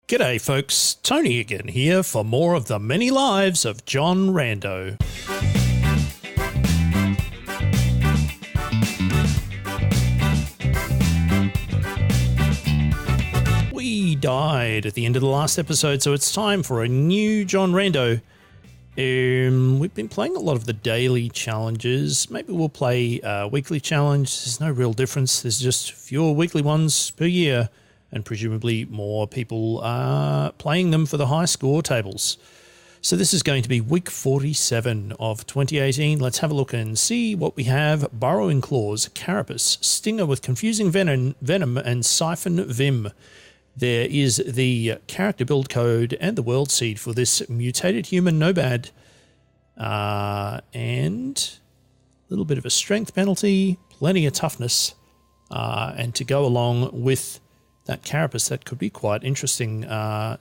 G'day folks, Tony again here for more of the many lives of John Rando. We died at the end of the last episode, so it's time for a new John Rando. We've been playing a lot of the daily challenges. Maybe we'll play a weekly challenge. There's no real difference. There's just fewer weekly ones per year, and presumably more people are playing them for the high score tables. So this is going to be week 47 of 2018. Let's have a look and see what we have. Burrowing Claws, Carapace, Stinger with Confusing Venom, and Siphon Vim. There is the character build code and the world seed for this mutated human Nobad. And a little bit of a strength penalty, plenty of toughness, and to go along with that carapace, that could be quite interesting.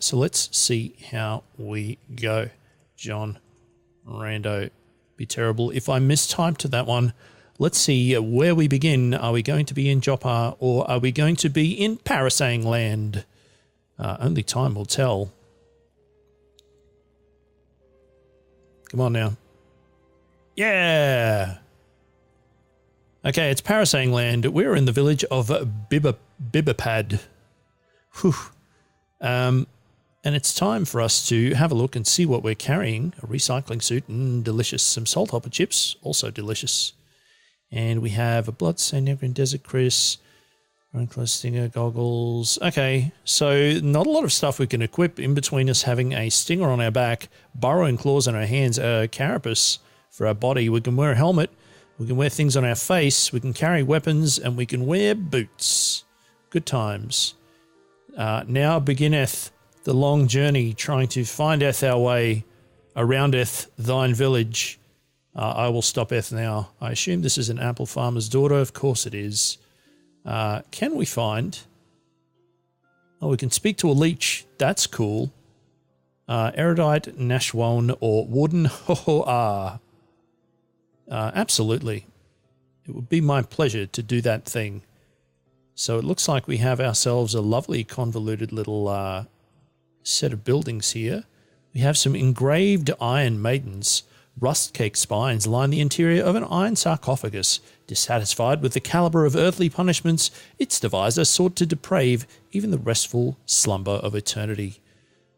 So let's see how we go. John Rando. Be terrible if I mistyped that one. Let's see where we begin. Are we going to be in Joppa or are we going to be in Parasang land? Only time will tell. Come on now. Yeah! Okay, it's Parasang land. We're in the village of Bibapad. Whew. And it's time for us to have a look and see what we're carrying. A recycling suit, delicious. Some salt hopper chips, also delicious. And we have a bloodstained Negrin Desert Chris, Runclose Stinger goggles. Okay, so not a lot of stuff we can equip in between us having a stinger on our back, burrowing claws on our hands, a carapace for our body. We can wear a helmet, we can wear things on our face, we can carry weapons, and we can wear boots. Good times. Now beginneth the long journey, trying to findeth our way aroundeth thine village. I will stoppeth now. I assume this is an apple farmer's daughter. Of course it is. Can we find... Oh, we can speak to a leech. That's cool. Erudite, Nashwan, or Warden Ho-Ho-Ah. Absolutely. It would be my pleasure to do that thing. So it looks like we have ourselves a lovely convoluted little set of buildings here. We have some engraved iron maidens. Rust-caked spines line the interior of an iron sarcophagus. Dissatisfied with the caliber of earthly punishments, its deviser sought to deprave even the restful slumber of eternity.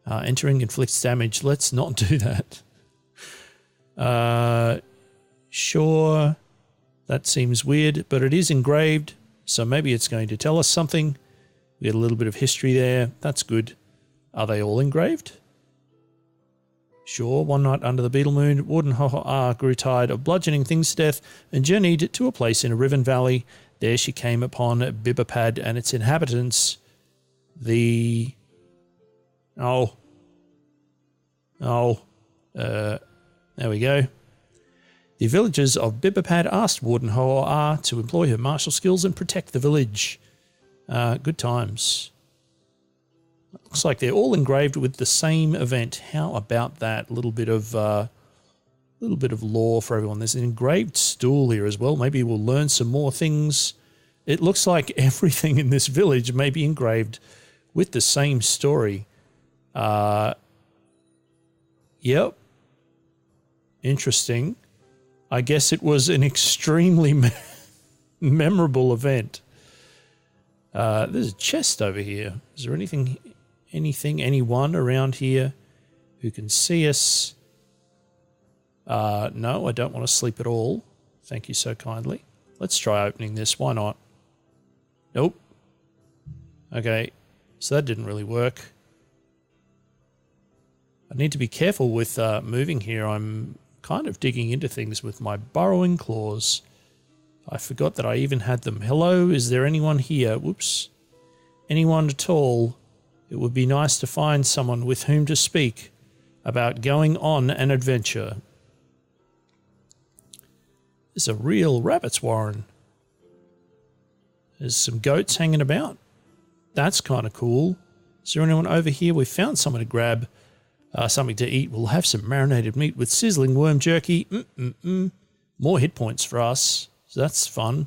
Entering inflicts damage. Let's not do that. Sure, that seems weird, but it is engraved. So maybe it's going to tell us something. We get a little bit of history there. That's good. Are they all engraved? Sure. One night under the beetle moon, Warden Ho-Ho-Ah grew tired of bludgeoning things to death and journeyed to a place in a riven valley. There she came upon Bibapad and its inhabitants. There we go. The villagers of Bibapad asked Warden Ho-Ah to employ her martial skills and protect the village. Good times. Looks like they're all engraved with the same event. How about that? A little bit of lore for everyone. There's an engraved stool here as well. Maybe we'll learn some more things. It looks like everything in this village may be engraved with the same story. Yep. Interesting. I guess it was an extremely memorable event. There's a chest over here. Is there anyone around here who can see us? No, I don't want to sleep at all. Thank you so kindly. Let's try opening this. Why not? Nope. Okay, so that didn't really work. I need to be careful with moving here. I'm kind of digging into things with my burrowing claws. I forgot that I even had them. Hello, is there anyone here? Whoops. Anyone at all? It would be nice to find someone with whom to speak about going on an adventure. There's a real rabbit's warren. There's some goats hanging about. That's kind of cool. Is there anyone over here? We found someone to grab. Something to eat. We'll have some marinated meat with sizzling worm jerky. More hit points for us. So that's fun.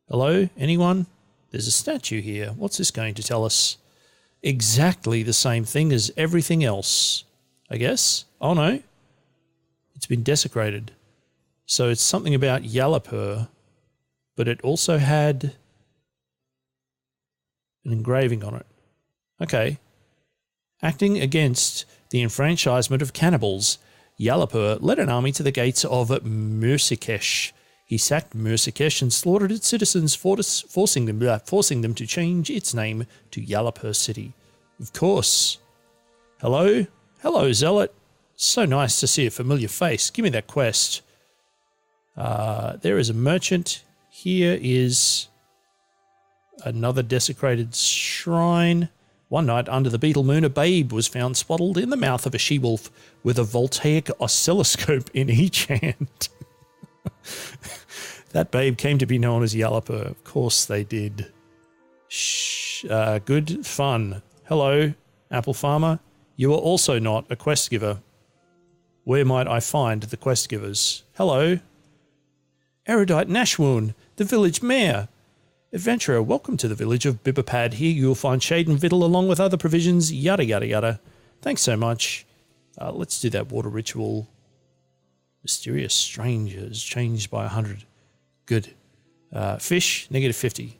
Hello? Anyone? There's a statue here. What's this going to tell us? exactly the same thing as everything else, I guess. Oh no, it's been desecrated. So it's something about Yalapur, but it also had an engraving on it. Okay. Acting against the enfranchisement of cannibals, Yalapur led an army to the gates of Mursikesh. He sacked Mursikesh and slaughtered its citizens, forcing them to change its name to Yalapur City. Of course. Hello? Hello, Zealot. So nice to see a familiar face. Give me that quest. There is a merchant. Here is another desecrated shrine. One night under the beetle moon, a babe was found swaddled in the mouth of a she-wolf with a voltaic oscilloscope in each hand. That babe came to be known as Yalapur. Of course they did. Good fun. Hello, apple farmer. You are also not a quest giver. Where might I find the quest givers? Hello. Erudite Nashwoon, the village mayor. Adventurer, welcome to the village of Bibapad. Here you will find shade and victual along with other provisions, yada yada yada. Thanks so much. Let's do that water ritual. Mysterious strangers, changed by 100. Good. Fish, -50.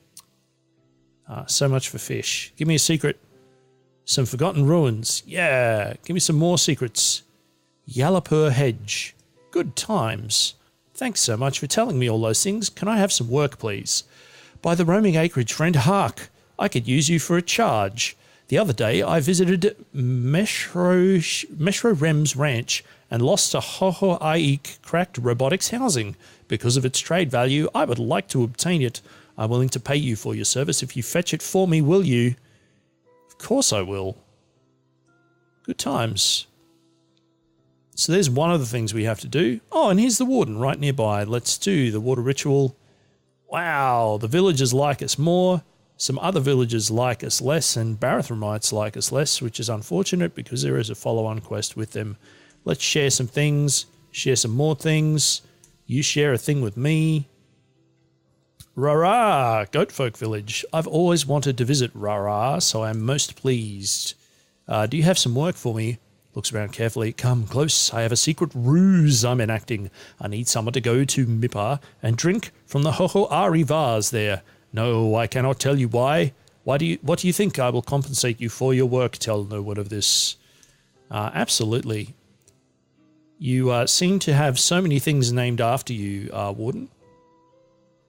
So much for fish. Give me a secret. Some forgotten ruins. Yeah, give me some more secrets. Yalapur Hedge. Good times. Thanks so much for telling me all those things. Can I have some work, please? By the roaming acreage friend, hark. I could use you for a charge. The other day I visited Meshro Rem's ranch and lost a Hoho Aik cracked robotics housing. Because of its trade value, I would like to obtain it. I'm willing to pay you for your service if you fetch it for me, will you? Of course I will. Good times. So there's one of the things we have to do. Oh, and here's the warden right nearby. Let's do the water ritual. Wow, the villagers like us more. Some other villagers like us less, and Barathramites like us less, which is unfortunate because there is a follow-on quest with them. Let's share some things, share some more things. You share a thing with me. Rara, Goatfolk Village. I've always wanted to visit Rara, so I'm most pleased. Do you have some work for me? Looks around carefully. Come close. I have a secret ruse I'm enacting. I need someone to go to Mipa and drink from the Hoho Ari vase there. No, I cannot tell you why. What do you think? I will compensate you for your work. Tell no one of this. Absolutely. You seem to have so many things named after you, Warden.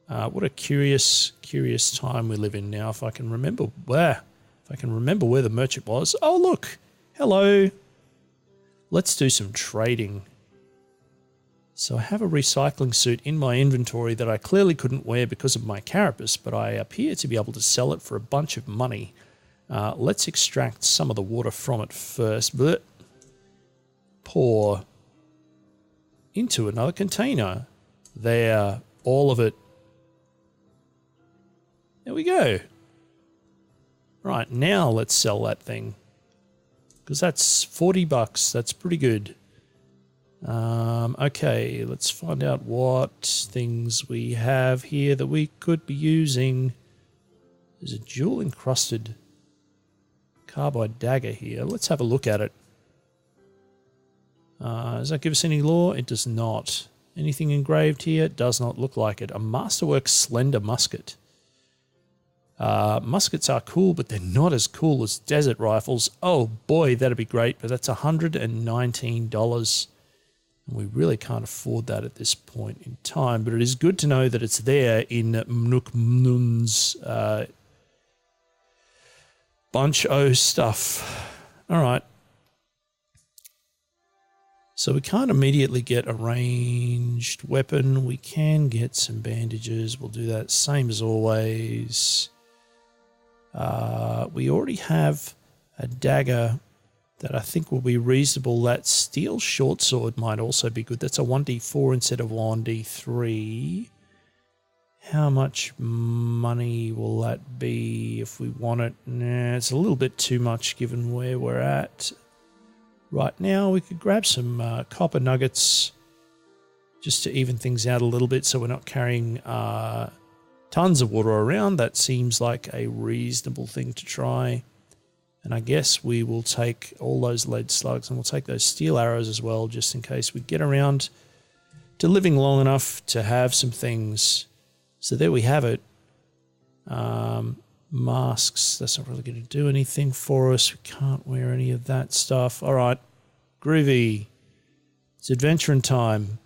What a curious time we live in now. If I can remember where the merchant was. Oh, look. Hello. Let's do some trading. So I have a recycling suit in my inventory that I clearly couldn't wear because of my carapace, but I appear to be able to sell it for a bunch of money. Let's extract some of the water from it first. But pour into another container. There, all of it. There we go. Right, now let's sell that thing. Because that's $40. That's pretty good. Okay, let's find out what things we have here that we could be using. There's a jewel encrusted carbide dagger here. Let's have a look at it. Does that give us any lore? It does not. Anything engraved here? It does not look like it. A Masterwork slender musket. Muskets are cool, but they're not as cool as desert rifles. Oh boy, that'd be great, but that's $119. And we really can't afford that at this point in time, but it is good to know that it's there in Mnukmnun's bunch o' stuff. All right. So we can't immediately get a ranged weapon. We can get some bandages. We'll do that same as always. We already have a dagger that I think will be reasonable. That steel short sword might also be good. That's a 1d4 instead of 1d3. How much money will that be if we want it? Nah, it's a little bit too much given where we're at. Right now we could grab some copper nuggets just to even things out a little bit so we're not carrying tons of water around. That seems like a reasonable thing to try. And I guess we will take all those lead slugs and we'll take those steel arrows as well, just in case we get around to living long enough to have some things. So there we have it. Masks, that's not really going to do anything for us. We can't wear any of that stuff. All right, groovy. It's adventuring time.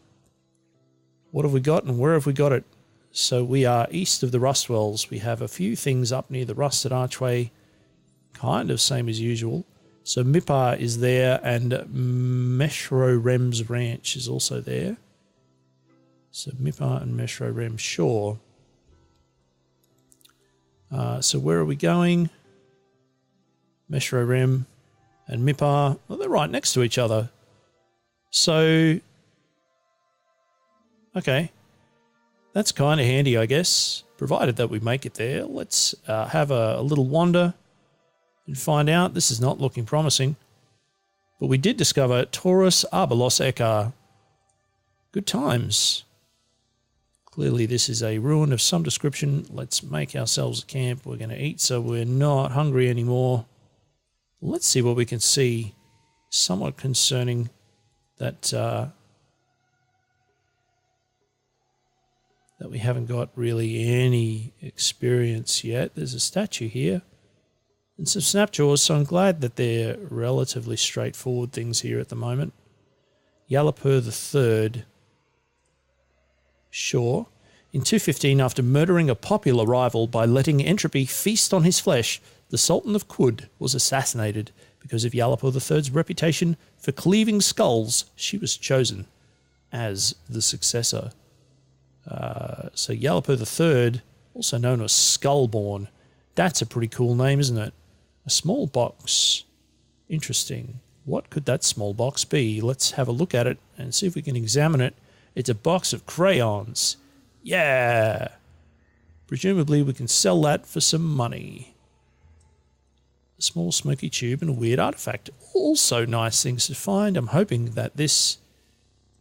What have we got and where have we got it? So we are east of the Rust Wells. We have a few things up near the Rusted Archway, kind of same as usual. So Mipar is there and Meshro Rem's Ranch is also there. So Mipar and Meshro Rem, sure. So where are we going? Meshro Rem and Mipar, well, they're right next to each other. So, okay, that's kind of handy, I guess, provided that we make it there. Let's have a little wander and find out. This is not looking promising, but we did discover Taurus Arbalos Ekar. Good times. Clearly this is a ruin of some description. Let's make ourselves a camp. We're going to eat so we're not hungry anymore. Let's see what we can see. Somewhat concerning that that we haven't got really any experience yet. There's a statue here and some snapjaws, so I'm glad that they're relatively straightforward things here at the moment. Yalapur III. Sure. In 215, after murdering a popular rival by letting entropy feast on his flesh, the Sultan of Kud was assassinated. Because of Yalapur III's reputation for cleaving skulls, she was chosen as the successor. So Yalapur III, also known as Skullborn. That's a pretty cool name, isn't it? A small box. Interesting. What could that small box be? Let's have a look at it and see if we can examine it. It's a box of crayons. Yeah. Presumably we can sell that for some money. A small smoky tube and a weird artifact. Also nice things to find. I'm hoping that this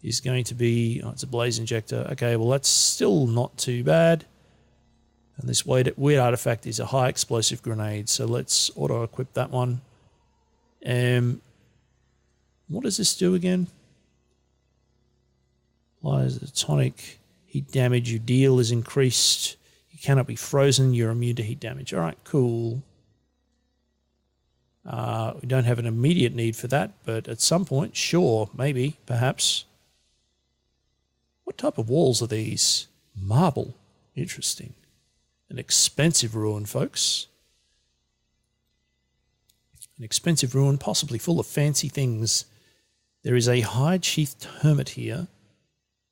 is going to be... Oh, it's a blaze injector. Okay, well that's still not too bad. And this weird artifact is a high explosive grenade. So let's auto-equip that one. What does this do again? Applies a tonic. Heat damage you deal is increased. You cannot be frozen. You're immune to heat damage. All right, cool. We don't have an immediate need for that, but at some point, sure, maybe, perhaps. What type of walls are these? Marble. Interesting. An expensive ruin, folks. An expensive ruin, possibly full of fancy things. There is a hide-sheathed hermit here.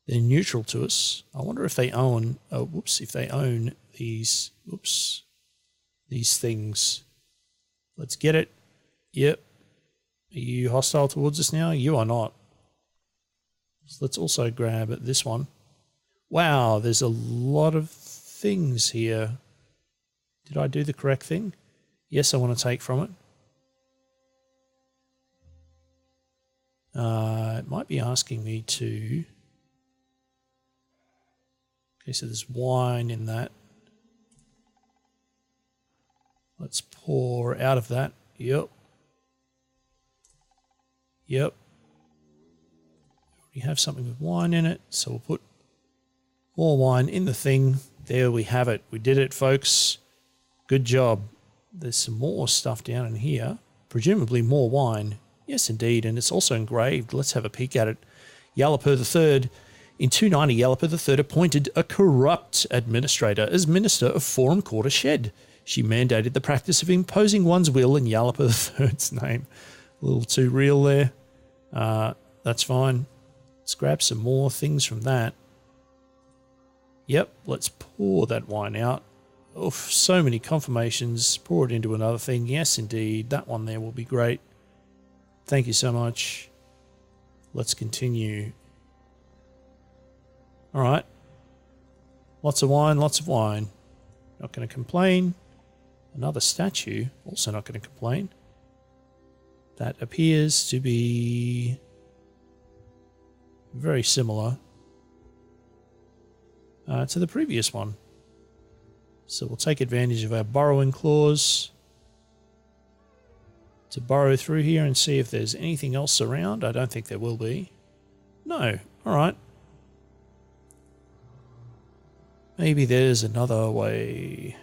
They're neutral to us. I wonder if they own... Oh, whoops, if they own these... Whoops. These things. Let's get it. Yep. Are you hostile towards us now? You are not. So let's also grab this one. Wow, there's a lot of things here. Did I do the correct thing? Yes, I want to take from it. It might be asking me to... Okay, so there's wine in that. Let's pour out of that. Yep. Yep. We have something with wine in it, so we'll put more wine in the thing. There we have it. We did it, folks. Good job. There's some more stuff down in here. Presumably more wine. Yes, indeed, and it's also engraved. Let's have a peek at it. Yalapur III. In 290, Yalapur III appointed a corrupt administrator as Minister of Forum Quarter Shed. She mandated the practice of imposing one's will in Yalapur III's name. A little too real there. That's fine. Let's grab some more things from that. Yep, let's pour that wine out. Oof, so many confirmations. Pour it into another thing. Yes, indeed. That one there will be great. Thank you so much. Let's continue. All right. Lots of wine, lots of wine. Not going to complain. Another statue. Also not going to complain. That appears to be very similar to the previous one. So we'll take advantage of our borrowing clause. to burrow through here and see if there's anything else around. I don't think there will be. No. All right. Maybe there's another way.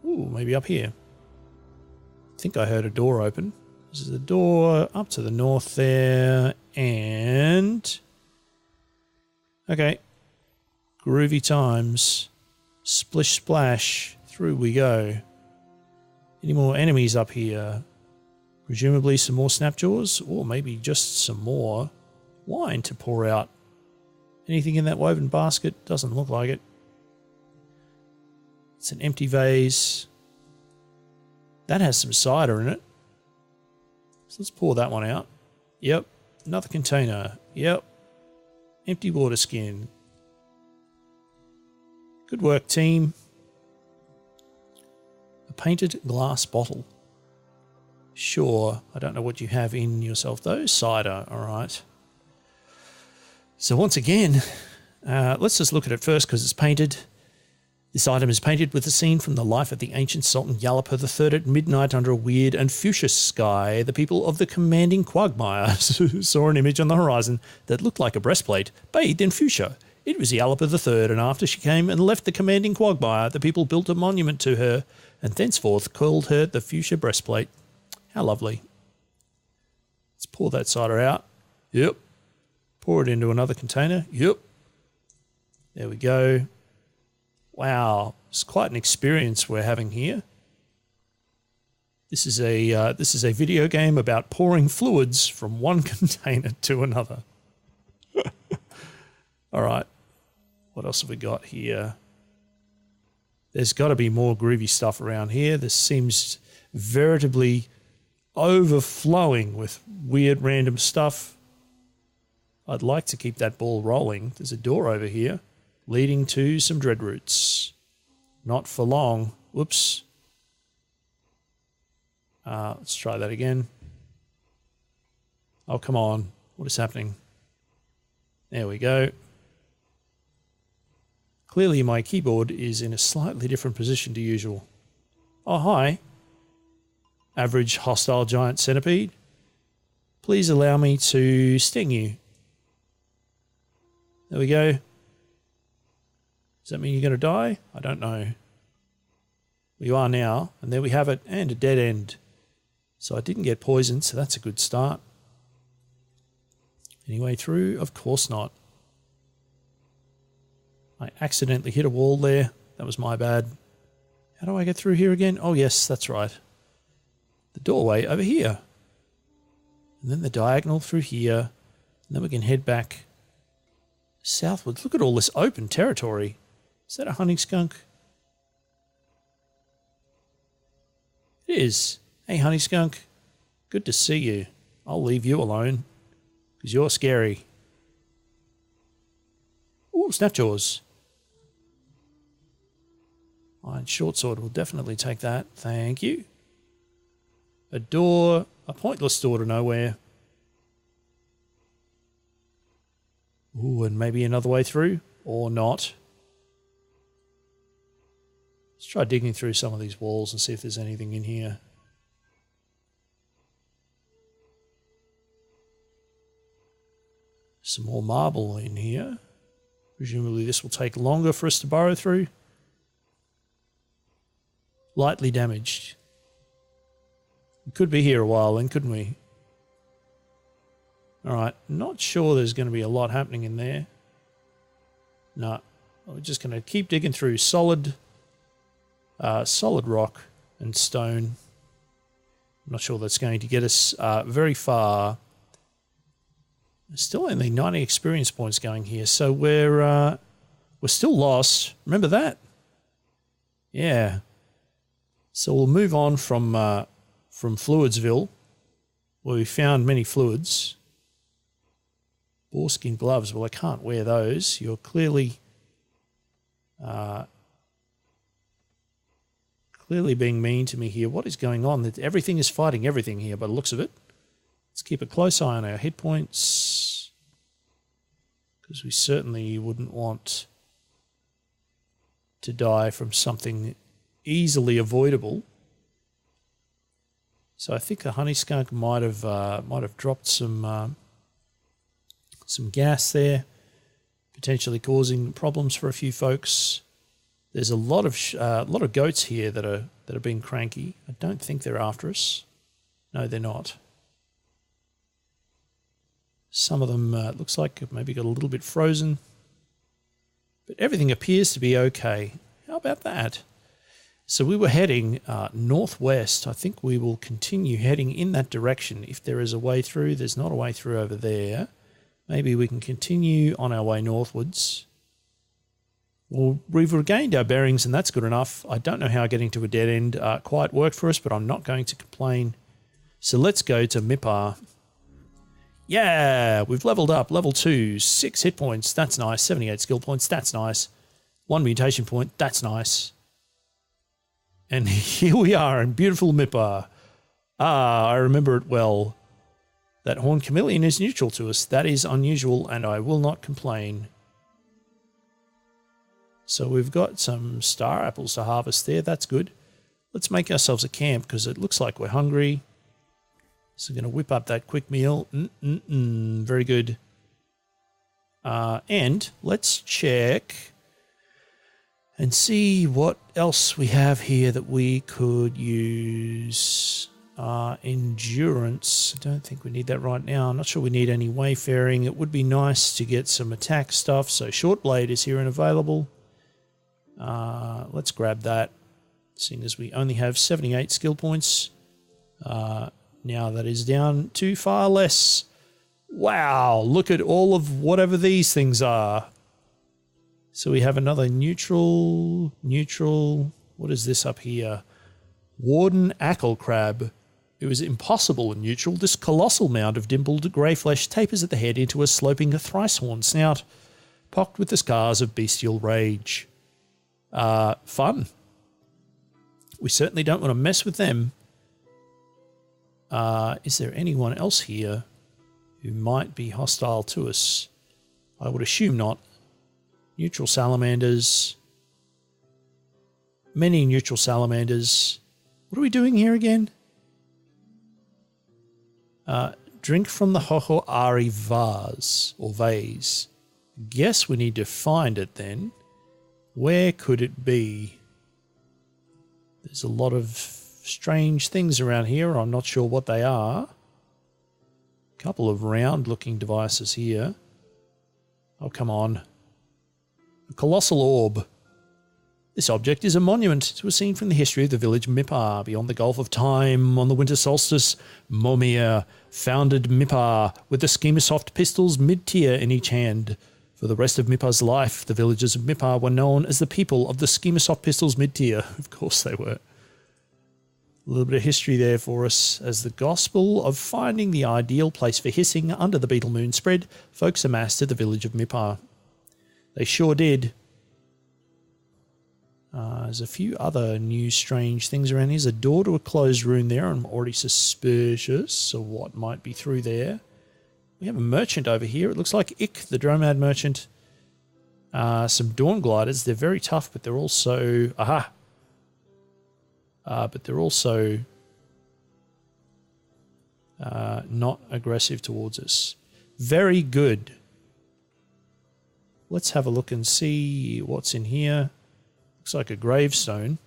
Ooh, maybe up here. I think I heard a door open. This is the door up to the north there. And... okay. Groovy times. Splish splash. Through we go. Any more enemies up here? Presumably some more snapjaws, or maybe just some more wine to pour out. Anything in that woven basket? Doesn't look like it. It's an empty vase. That has some cider in it. So let's pour that one out. Yep. Another container. Yep. Empty water skin. Good work, team. A painted glass bottle. Sure. I don't know what you have in yourself though. Cider. All right. So once again, let's just look at it first because it's painted. This item is painted with a scene from the life of the ancient Sultan Yalapa III at midnight under a weird and fuchsia sky. The people of the commanding quagmire saw an image on the horizon that looked like a breastplate, bathed in fuchsia. It was Yalapa III, and after she came and left the commanding quagmire, the people built a monument to her, and thenceforth called her the fuchsia breastplate. How lovely. Let's pour that cider out. Yep. Pour it into another container. Yep. There we go. Wow, it's quite an experience we're having here. This is a video game about pouring fluids from one container to another. All right, what else have we got here? There's got to be more groovy stuff around here. This seems veritably overflowing with weird random stuff. I'd like to keep that ball rolling. There's a door over here leading to some dread roots. Not for long. Whoops. Let's try that again. Oh, come on. What is happening? There we go. Clearly my keyboard is in a slightly different position to usual. Oh, hi. Average hostile giant centipede. Please allow me to sting you. There we go. Does that mean you're going to die? I don't know. You are now, and there we have it, and a dead end. So I didn't get poisoned, so that's a good start. Any way through? Of course not. I accidentally hit a wall there. That was my bad. How do I get through here again? Oh yes, that's right. The doorway over here. And then the diagonal through here. And then we can head back southwards. Look at all this open territory. Is that a hunting skunk? It is. Hey, honey skunk. Good to see you. I'll leave you alone because you're scary. Ooh, snapjaws. Iron short sword will definitely take that. Thank you. A door. A pointless door to nowhere. Ooh, and maybe another way through. Or not. Let's try digging through some of these walls and see if there's anything in here. Some more marble in here. Presumably this will take longer for us to burrow through. Lightly damaged. We could be here a while then, couldn't we? Alright, not sure there's going to be a lot happening in there. No, we're just going to keep digging through solid rock and stone. I'm not sure that's going to get us very far. There's still only 90 experience points going here, so we're still lost. Remember that? Yeah. So we'll move on from Fluidsville, where we found many fluids. Boarskin gloves. Well, I can't wear those. You're clearly being mean to me here. What is going on? Everything is fighting everything here by the looks of it. Let's keep a close eye on our hit points, because we certainly wouldn't want to die from something easily avoidable. So I think a honey skunk might have dropped some gas there, potentially causing problems for a few folks. There's a lot of goats here that are being cranky. I don't think they're after us. No, they're not. Some of them looks like maybe got a little bit frozen, but everything appears to be okay. How about that? So we were heading northwest. I think we will continue heading in that direction. If there is a way through, there's not a way through over there. Maybe we can continue on our way northwards. Well, we've regained our bearings, and that's good enough. I don't know how getting to a dead end quite worked for us, but I'm not going to complain. So let's go to Mipar. Yeah, we've leveled up. Level 2, 6 hit points. That's nice. 78 skill points. That's nice. 1 mutation point. That's nice. And here we are in beautiful Mipar. I remember it well. That horned chameleon is neutral to us. That is unusual, and I will not complain. So we've got some star apples to harvest there. That's good. Let's make ourselves a camp because it looks like we're hungry. So we're going to whip up that quick meal. Very good. And let's check and see what else we have here that we could use. Endurance. I don't think we need that right now. I'm not sure we need any wayfaring. It would be nice to get some attack stuff. So short blade is here and available. Let's grab that, seeing as we only have 78 skill points. Now that is down to far less. Wow, look at all of whatever these things are. So we have another neutral. What is this up here? Warden Ackle Crab. It was impossible in neutral. This colossal mound of dimpled grey flesh tapers at the head into a sloping thrice-horned snout, pocked with the scars of bestial rage. Fun. We certainly don't want to mess with them. Is there anyone else here who might be hostile to us? I would assume not. Neutral salamanders. Many neutral salamanders. What are we doing here again? Drink from the Hohoari vase, or vase. Guess we need to find it then. Where could it be? There's a lot of strange things around here. I'm not sure what they are. A couple of round-looking devices here. Oh, come on. A colossal orb. This object is a monument to a scene from the history of the village Mipar. Beyond the Gulf of Time, on the winter solstice, Momir founded Mipar with the Schemasoft pistols mid-tier in each hand. For the rest of Mipar's life, the villagers of Mipar were known as the people of the Schemasoft pistols mid-tier. Of course they were. A little bit of history there for us. As the gospel of finding the ideal place for hissing under the beetle moon spread, folks amassed at the village of Mipar. They sure did. There's a few other new strange things around here. There's a door to a closed room there. I'm already suspicious of what might be through there. We have a merchant over here. It looks like Ick, the Dromad merchant. Some Dawn Gliders. They're very tough, but they're also... Aha! But they're also not aggressive towards us. Very good. Let's have a look and see what's in here. Looks like a gravestone.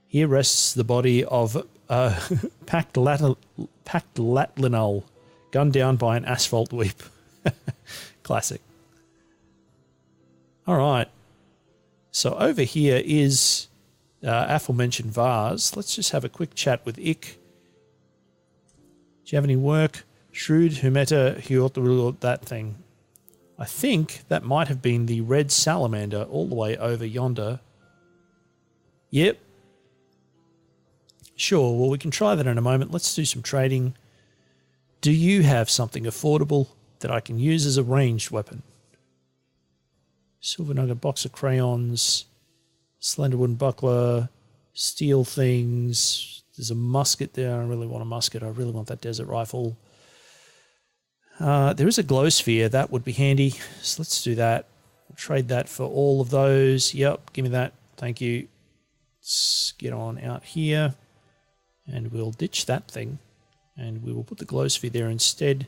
Here rests the body of Packed Latlinul, gunned down by an asphalt weep. Classic. All right. So over here is aforementioned vase. Let's just have a quick chat with Ick. Do you have any work? Shrewd, Humeta, that thing. I think that might have been the red salamander all the way over yonder. Yep. Sure, well, we can try that in a moment. Let's do some trading. Do you have something affordable that I can use as a ranged weapon? Silver nugget, box of crayons, slender wooden buckler, steel things. There's a musket there. I don't really want a musket. I really want that desert rifle. There is a glow sphere. That would be handy. So let's do that. We'll trade that for all of those. Yep, give me that. Thank you. Let's get on out here. And we'll ditch that thing. And we will put the glow sphere there instead.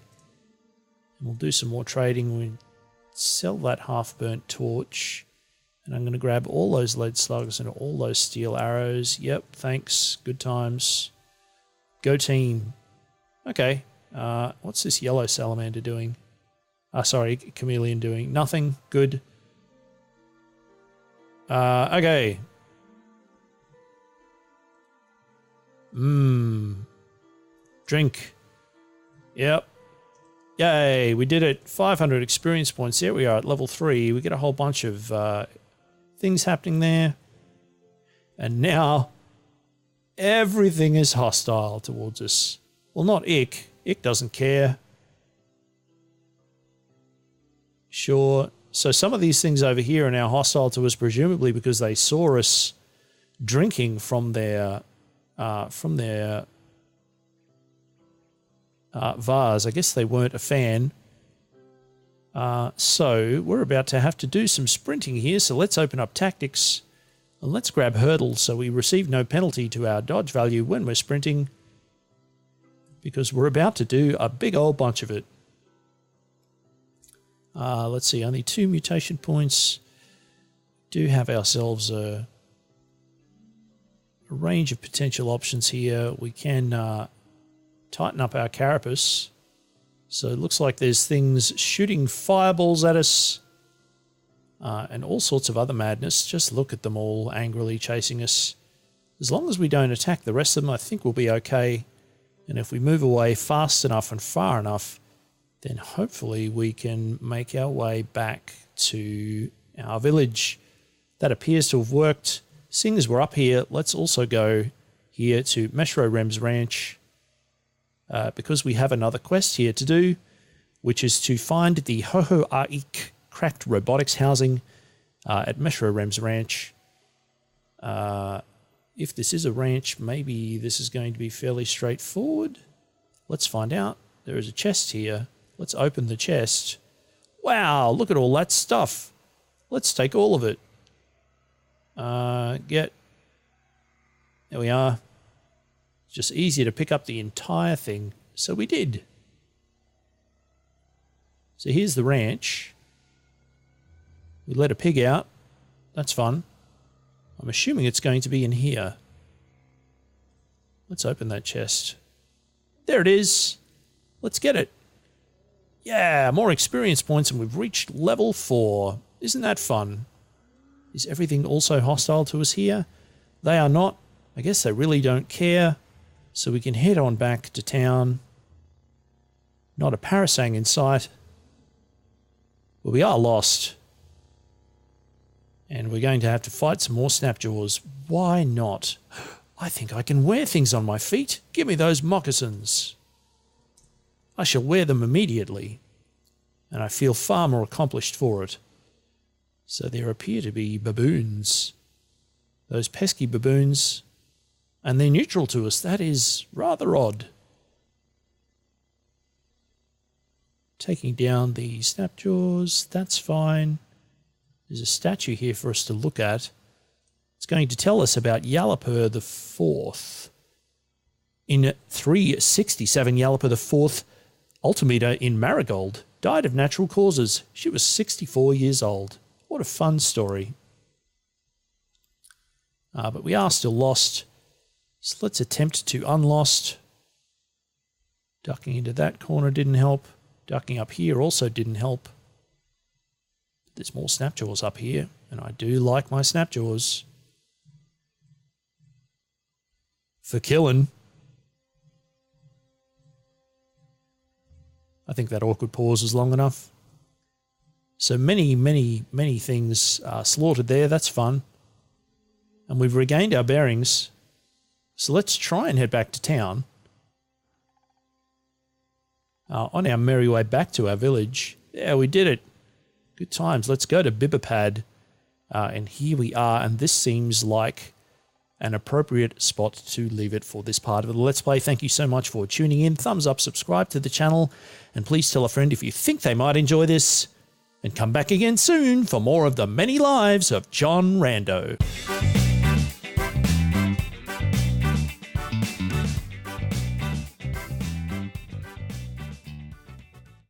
And we'll do some more trading. We'll sell that half-burnt torch. And I'm going to grab all those lead slugs and all those steel arrows. Yep, thanks. Good times. Go team. Okay. What's this yellow salamander doing? Sorry, chameleon doing? Nothing. Good. Okay. Drink. Yep. Yay, we did it. 500 experience points. There we are at level 3. We get a whole bunch of things happening there. And now everything is hostile towards us. Well, not Ick. Ick doesn't care. Sure. So some of these things over here are now hostile to us, presumably because they saw us drinking from their vase. I guess they weren't a fan. So we're about to have to do some sprinting here. So let's open up tactics and let's grab hurdles so we receive no penalty to our dodge value when we're sprinting, because we're about to do a big old bunch of it. Let's see, only 2 mutation points. Do have ourselves a range of potential options here. We can tighten up our carapace. So it looks like there's things shooting fireballs at us and all sorts of other madness. Just look at them all angrily chasing us. As long as we don't attack the rest of them, I think we'll be okay. And if we move away fast enough and far enough, then hopefully we can make our way back to our village. That appears to have worked. Seeing as we're up here, let's also go here to Meshrorem's ranch because we have another quest here to do, which is to find the Ho-Ho-Aik cracked robotics housing at Meshrorem's ranch. If this is a ranch, maybe this is going to be fairly straightforward. Let's find out. There is a chest here. Let's open the chest. Wow, look at all that stuff. Let's take all of it. There we are. It's just easier to pick up the entire thing. So we did. So here's the ranch. We let a pig out. That's fun. I'm assuming it's going to be in here. Let's open that chest. There it is. Let's get it. Yeah, more experience points and we've reached level 4. Isn't that fun? Is everything also hostile to us here? They are not. I guess they really don't care. So we can head on back to town. Not a parasang in sight. But we are lost. And we're going to have to fight some more snapjaws. Why not? I think I can wear things on my feet. Give me those moccasins. I shall wear them immediately. And I feel far more accomplished for it. So there appear to be baboons. Those pesky baboons. And they're neutral to us. That is rather odd. Taking down the snapjaws. That's fine. There's a statue here for us to look at. It's going to tell us about Yalapur IV. In 367, Yalapur IV, Altimeter in Marigold, died of natural causes. She was 64 years old. What a fun story. But we are still lost. So let's attempt to unlost. Ducking into that corner didn't help. Ducking up here also didn't help. There's more snapjaws up here, and I do like my snapjaws. For killing. I think that awkward pause is long enough. So many things slaughtered there. That's fun. And we've regained our bearings. So let's try and head back to town. On our merry way back to our village. Yeah, we did it. Good times. Let's go to Bibapad. And here we are. And this seems like an appropriate spot to leave it for this part of the Let's Play. Thank you so much for tuning in. Thumbs up, subscribe to the channel. And please tell a friend if you think they might enjoy this. And come back again soon for more of the many lives of John Rando.